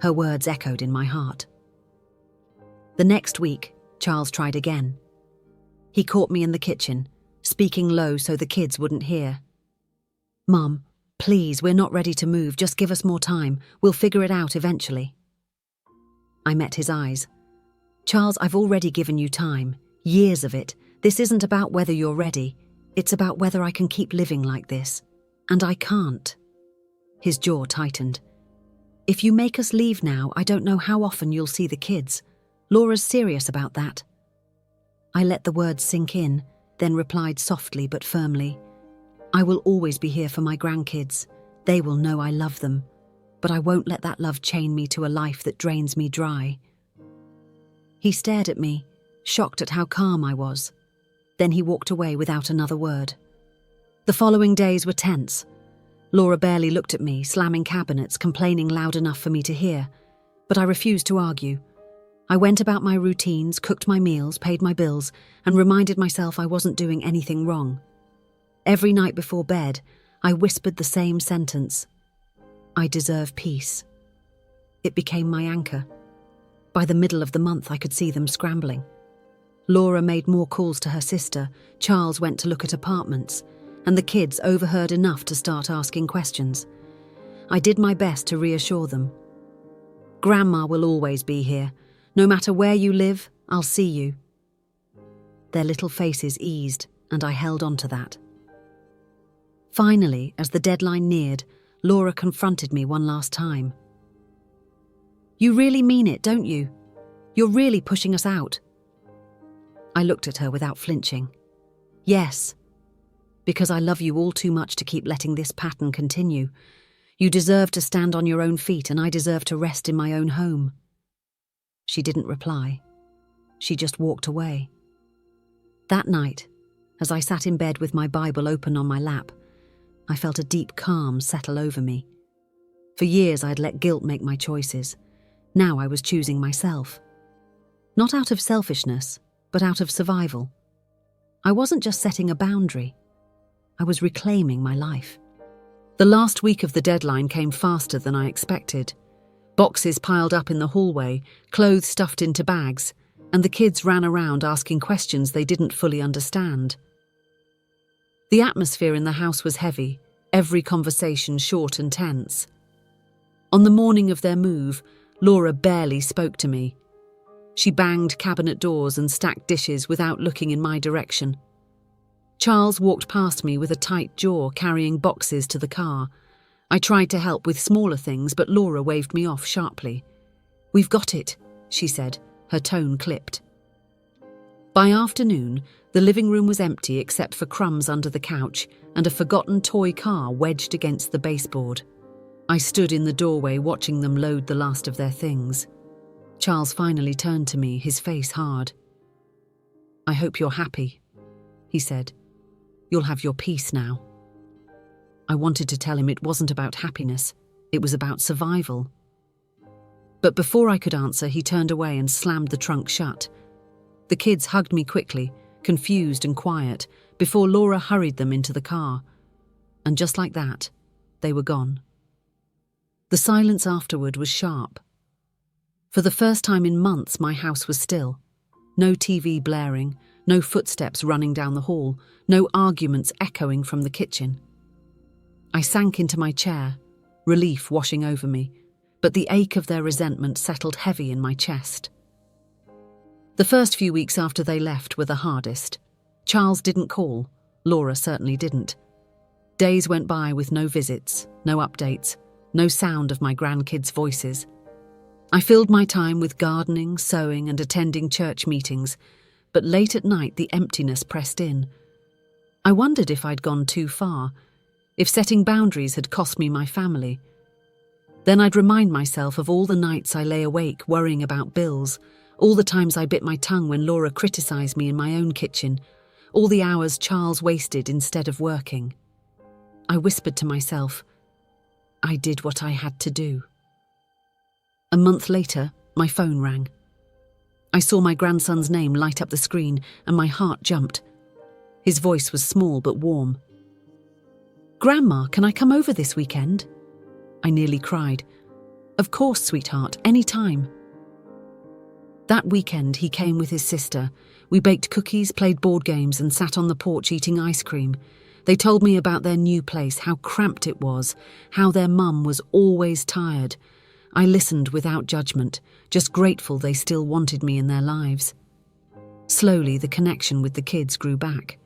Her words echoed in my heart. The next week, Charles tried again. He caught me in the kitchen, speaking low so the kids wouldn't hear. Mum, please, we're not ready to move. Just give us more time. We'll figure it out eventually. I met his eyes. Charles, I've already given you time. Years of it. This isn't about whether you're ready. It's about whether I can keep living like this. And I can't. His jaw tightened. If you make us leave now, I don't know how often you'll see the kids. Laura's serious about that. I let the words sink in, then replied softly but firmly. I will always be here for my grandkids. They will know I love them. But I won't let that love chain me to a life that drains me dry. He stared at me, shocked at how calm I was. Then he walked away without another word. The following days were tense. Laura barely looked at me, slamming cabinets, complaining loud enough for me to hear. But I refused to argue. I went about my routines, cooked my meals, paid my bills, and reminded myself I wasn't doing anything wrong. Every night before bed, I whispered the same sentence: I deserve peace. It became my anchor. By the middle of the month, I could see them scrambling. Laura made more calls to her sister, Charles went to look at apartments, and the kids overheard enough to start asking questions. I did my best to reassure them. Grandma will always be here. No matter where you live, I'll see you. Their little faces eased, and I held on to that. Finally, as the deadline neared, Laura confronted me one last time. You really mean it, don't you? You're really pushing us out. I looked at her without flinching. Yes, because I love you all too much to keep letting this pattern continue. You deserve to stand on your own feet, and I deserve to rest in my own home. She didn't reply. She just walked away. That night, as I sat in bed with my Bible open on my lap, I felt a deep calm settle over me. For years I'd let guilt make my choices. Now I was choosing myself. Not out of selfishness, but out of survival. I wasn't just setting a boundary. I was reclaiming my life. The last week of the deadline came faster than I expected. Boxes piled up in the hallway, clothes stuffed into bags, and the kids ran around asking questions they didn't fully understand. The atmosphere in the house was heavy, every conversation short and tense. On the morning of their move, Laura barely spoke to me. She banged cabinet doors and stacked dishes without looking in my direction. Charles walked past me with a tight jaw, carrying boxes to the car. I tried to help with smaller things, but Laura waved me off sharply. We've got it, she said, her tone clipped. By afternoon, the living room was empty except for crumbs under the couch and a forgotten toy car wedged against the baseboard. I stood in the doorway watching them load the last of their things. Charles finally turned to me, his face hard. I hope you're happy, he said. You'll have your peace now. I wanted to tell him it wasn't about happiness, it was about survival. But before I could answer, he turned away and slammed the trunk shut. The kids hugged me quickly, confused and quiet, before Laura hurried them into the car. And just like that, they were gone. The silence afterward was sharp. For the first time in months, my house was still. No TV blaring, no footsteps running down the hall, no arguments echoing from the kitchen. I sank into my chair, relief washing over me, but the ache of their resentment settled heavy in my chest. The first few weeks after they left were the hardest. Charles didn't call, Laura certainly didn't. Days went by with no visits, no updates, no sound of my grandkids' voices. I filled my time with gardening, sewing, and attending church meetings, but late at night the emptiness pressed in. I wondered if I'd gone too far, if setting boundaries had cost me my family. Then I'd remind myself of all the nights I lay awake worrying about bills, all the times I bit my tongue when Laura criticised me in my own kitchen, all the hours Charles wasted instead of working. I whispered to myself, I did what I had to do. A month later, my phone rang. I saw my grandson's name light up the screen and my heart jumped. His voice was small but warm. Grandma, can I come over this weekend? I nearly cried. Of course, sweetheart, any time. That weekend he came with his sister. We baked cookies, played board games and sat on the porch eating ice cream. They told me about their new place, how cramped it was, how their mum was always tired. I listened without judgment, just grateful they still wanted me in their lives. Slowly, the connection with the kids grew back.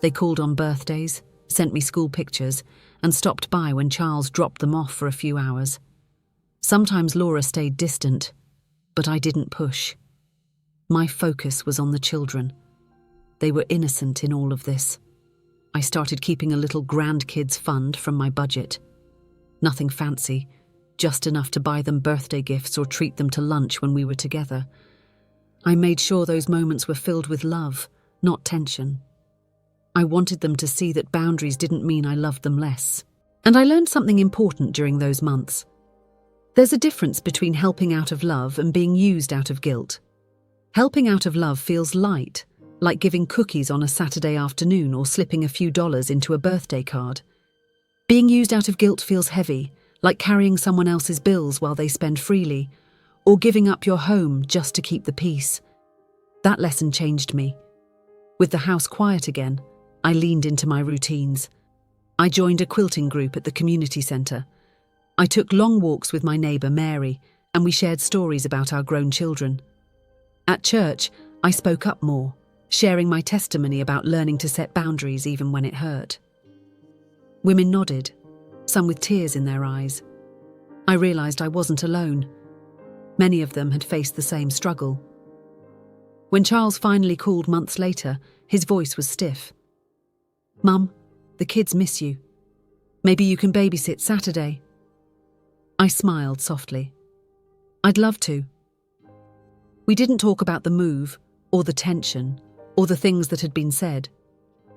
They called on birthdays, sent me school pictures, and stopped by when Charles dropped them off for a few hours. Sometimes Laura stayed distant, but I didn't push. My focus was on the children. They were innocent in all of this. I started keeping a little grandkids fund from my budget. Nothing fancy, just enough to buy them birthday gifts or treat them to lunch when we were together. I made sure those moments were filled with love, not tension. I wanted them to see that boundaries didn't mean I loved them less. And I learned something important during those months. There's a difference between helping out of love and being used out of guilt. Helping out of love feels light, like giving cookies on a Saturday afternoon or slipping a few dollars into a birthday card. Being used out of guilt feels heavy, like carrying someone else's bills while they spend freely, or giving up your home just to keep the peace. That lesson changed me. With the house quiet again, I leaned into my routines. I joined a quilting group at the community centre. I took long walks with my neighbour Mary, and we shared stories about our grown children. At church, I spoke up more, sharing my testimony about learning to set boundaries even when it hurt. Women nodded, some with tears in their eyes. I realised I wasn't alone. Many of them had faced the same struggle. When Charles finally called months later, his voice was stiff. "Mum, the kids miss you. Maybe you can babysit Saturday." I smiled softly. "I'd love to." We didn't talk about the move, or the tension, or the things that had been said.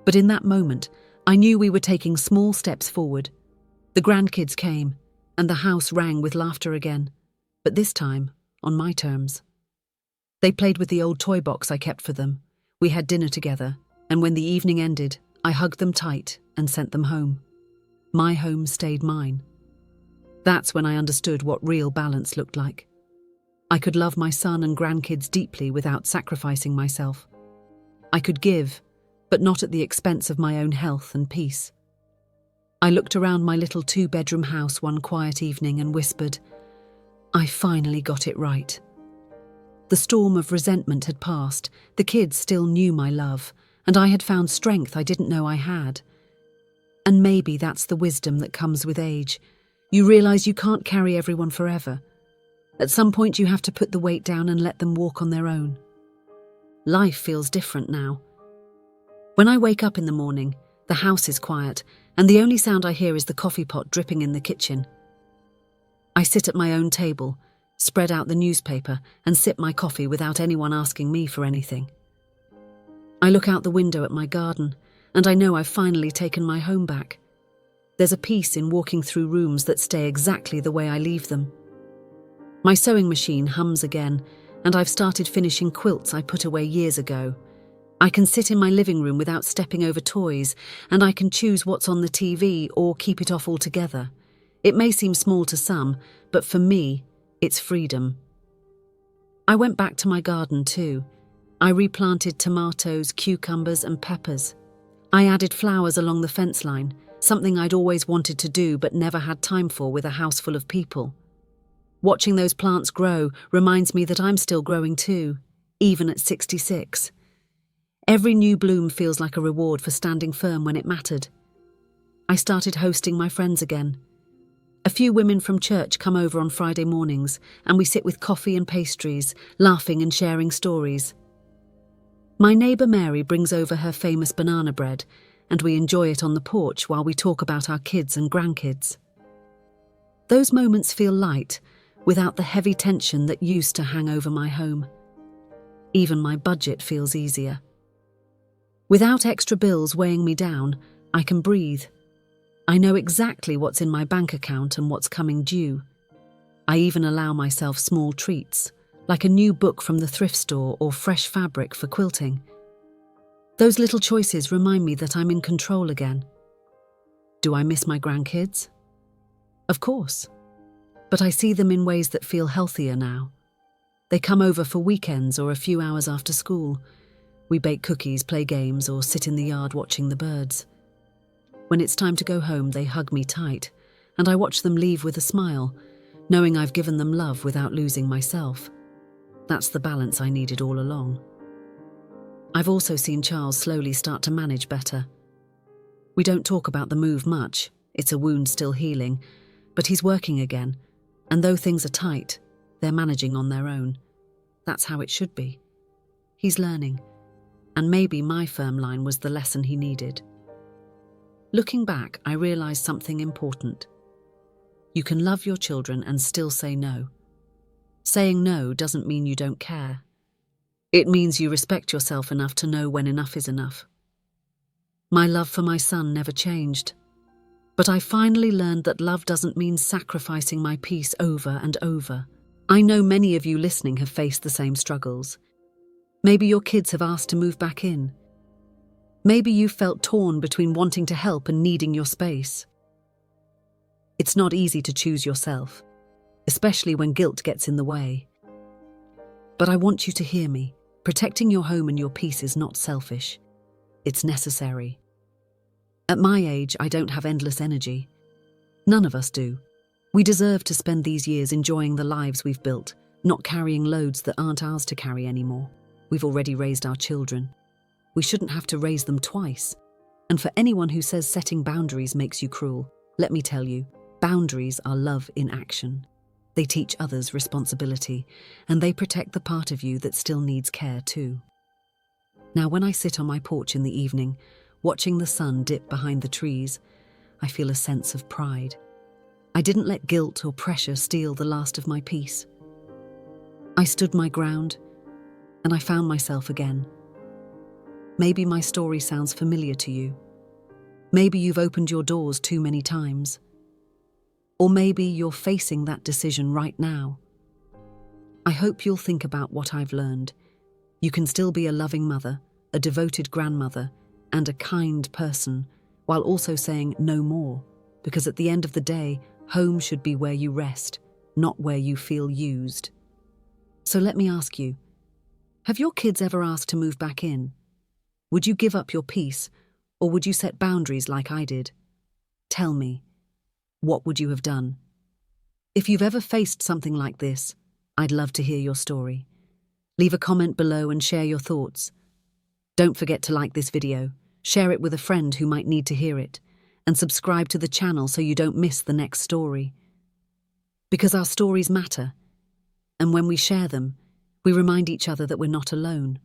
But in that moment, I knew we were taking small steps forward. The grandkids came, and the house rang with laughter again, but this time on my terms. They played with the old toy box I kept for them. We had dinner together, and when the evening ended, I hugged them tight and sent them home. My home stayed mine. That's when I understood what real balance looked like. I could love my son and grandkids deeply without sacrificing myself. I could give, but not at the expense of my own health and peace. I looked around my little 2-bedroom house one quiet evening and whispered, "I finally got it right." The storm of resentment had passed, the kids still knew my love, and I had found strength I didn't know I had. And maybe that's the wisdom that comes with age. You realise you can't carry everyone forever. At some point you have to put the weight down and let them walk on their own. Life feels different now. When I wake up in the morning, the house is quiet, and the only sound I hear is the coffee pot dripping in the kitchen. I sit at my own table, spread out the newspaper, and sip my coffee without anyone asking me for anything. I look out the window at my garden, and I know I've finally taken my home back. There's a peace in walking through rooms that stay exactly the way I leave them. My sewing machine hums again, and I've started finishing quilts I put away years ago. I can sit in my living room without stepping over toys, and I can choose what's on the TV or keep it off altogether. It may seem small to some, but for me, it's freedom. I went back to my garden too. I replanted tomatoes, cucumbers, and peppers. I added flowers along the fence line, something I'd always wanted to do but never had time for with a house full of people. Watching those plants grow reminds me that I'm still growing too, even at 66. Every new bloom feels like a reward for standing firm when it mattered. I started hosting my friends again. A few women from church come over on Friday mornings, and we sit with coffee and pastries, laughing and sharing stories. My neighbour Mary brings over her famous banana bread, and we enjoy it on the porch while we talk about our kids and grandkids. Those moments feel light, without the heavy tension that used to hang over my home. Even my budget feels easier. Without extra bills weighing me down, I can breathe. I know exactly what's in my bank account and what's coming due. I even allow myself small treats, like a new book from the thrift store or fresh fabric for quilting. Those little choices remind me that I'm in control again. Do I miss my grandkids? Of course. But I see them in ways that feel healthier now. They come over for weekends or a few hours after school. We bake cookies, play games, or sit in the yard watching the birds. When it's time to go home, they hug me tight, and I watch them leave with a smile, knowing I've given them love without losing myself. That's the balance I needed all along. I've also seen Charles slowly start to manage better. We don't talk about the move much, it's a wound still healing, but he's working again, and though things are tight, they're managing on their own. That's how it should be. He's learning. And maybe my firm line was the lesson he needed. Looking back, I realised something important. You can love your children and still say no. Saying no doesn't mean you don't care. It means you respect yourself enough to know when enough is enough. My love for my son never changed. But I finally learned that love doesn't mean sacrificing my peace over and over. I know many of you listening have faced the same struggles. Maybe your kids have asked to move back in. Maybe you felt torn between wanting to help and needing your space. It's not easy to choose yourself, especially when guilt gets in the way. But I want you to hear me. Protecting your home and your peace is not selfish. It's necessary. At my age, I don't have endless energy. None of us do. We deserve to spend these years enjoying the lives we've built, not carrying loads that aren't ours to carry anymore. We've already raised our children. We shouldn't have to raise them twice. And for anyone who says setting boundaries makes you cruel, let me tell you, boundaries are love in action. They teach others responsibility, and they protect the part of you that still needs care too. Now, when I sit on my porch in the evening, watching the sun dip behind the trees, I feel a sense of pride. I didn't let guilt or pressure steal the last of my peace. I stood my ground, and I found myself again. Maybe my story sounds familiar to you. Maybe you've opened your doors too many times. Or maybe you're facing that decision right now. I hope you'll think about what I've learned. You can still be a loving mother, a devoted grandmother, and a kind person, while also saying no more, because at the end of the day, home should be where you rest, not where you feel used. So let me ask you, have your kids ever asked to move back in? Would you give up your peace, or would you set boundaries like I did? Tell me, what would you have done? If you've ever faced something like this, I'd love to hear your story. Leave a comment below and share your thoughts. Don't forget to like this video, share it with a friend who might need to hear it, and subscribe to the channel so you don't miss the next story. Because our stories matter, and when we share them, we remind each other that we're not alone.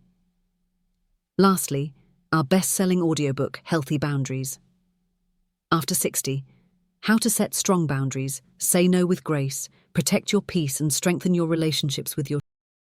Lastly, our best-selling audiobook, Healthy Boundaries. After 60, How to Set Strong Boundaries, Say No with Grace, Protect Your Peace and Strengthen Your Relationships with your